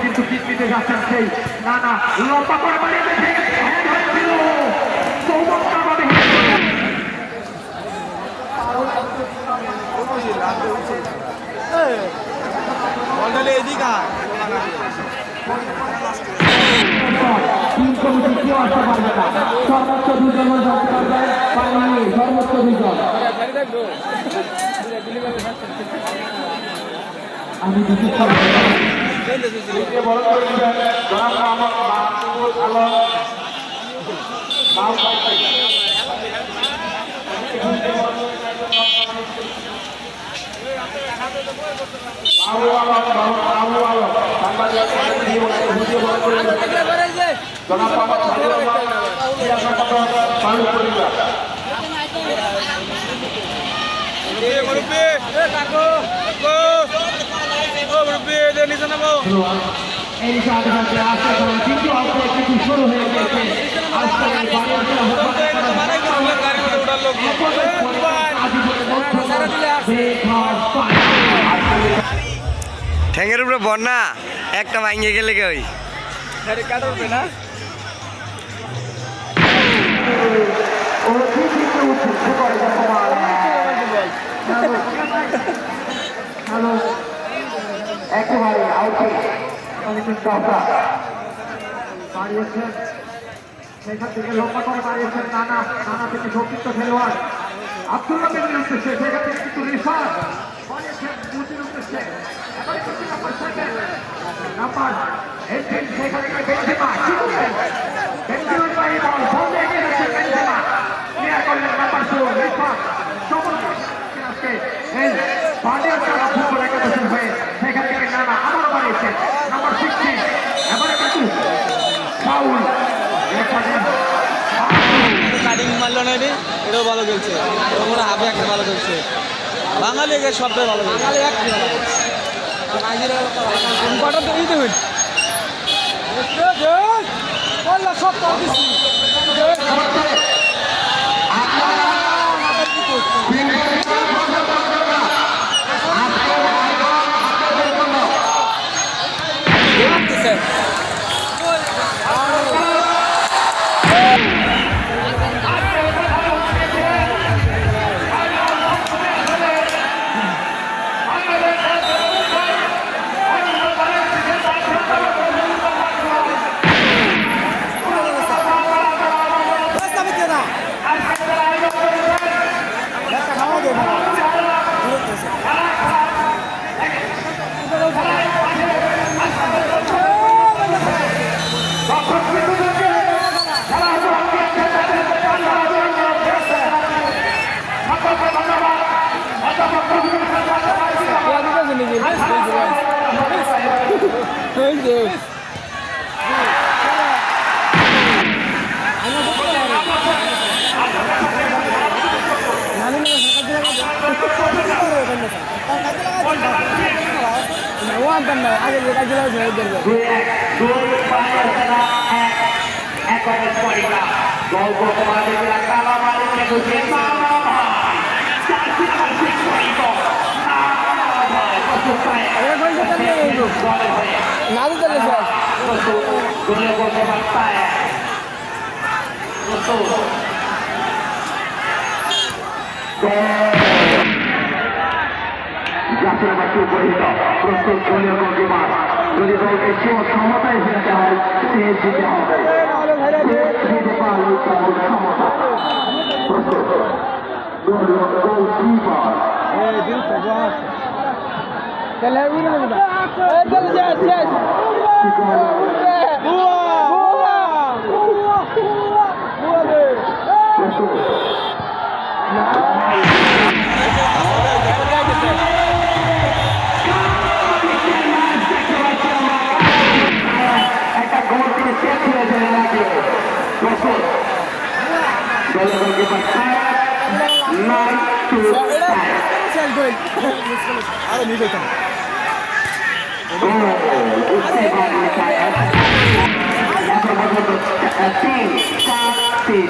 কিন্তু কিক নিতে যাচ্ছেন সেই নানা লম্বা করে বাড়িয়ে দিয়েছে চমৎকারভাবে তিন কমিটি কেউ আসতে পারবে না সর্বোচ্চ দুজন আসতে পারবে পানি সর্বোচ্চ দুজন আমি এই সাথে সাথে আস্তে কিন্তু অল্প কিছু শুরু হয়ে গেছে ঠ্যাঙের উপরে বন্যা একটা ভাঙিয়ে গেলে কে ওই কাটবে না একেবারে আউটে অনেকদিন দফা বাড়িয়েছেন সেখান থেকে লম্বা করে বাড়িয়েছেন নানা থেকে সংক্ষিপ্ত খেলোয়াড় আব্দুল্লাহ বেদের উদ্দেশ্যে সেখান থেকে কিন্তু রিফাত বাড়িয়েছেন মুজির উদ্দেশ্যে নাম্বার 18 সেখান থেকে বেনজেমা বেনজেমার পায়ে বল বল এগিয়ে যাচ্ছে বেনজেমা ক্লিয়ার করলেন নাম্বার 4 রিফাত চমৎকার আজকে এই বাড়িয়েছেন আব্দুল্লাহ একাদশের হয়ে সেখান থেকে নানা আবার বাড়িয়েছেন নাম্বার 16 এবারে কিন্তু ফাউল কাটিং মারলো না এটাও ভালো খেলছে ওরা হাফে একটা ভালো খেলছে বাঙালি সবটাই ভালো বাঙালি এক কটা তো দিতে হইল সব জাতীয় বাসী উপহিত প্রস্তুত দলীয় গোলকিপার যদি দলকে সমতায় ফেরাতে হয় সে জিতে হবে জিতে পারলে সমতা প্রস্তুত দলীয় গোলকিপার একটা গোল দিয়ে শেষ হয়ে যায় লাগলো প্রস্তুত দলীয় গোলকিপার আরো নিয়ে যেতাম তিন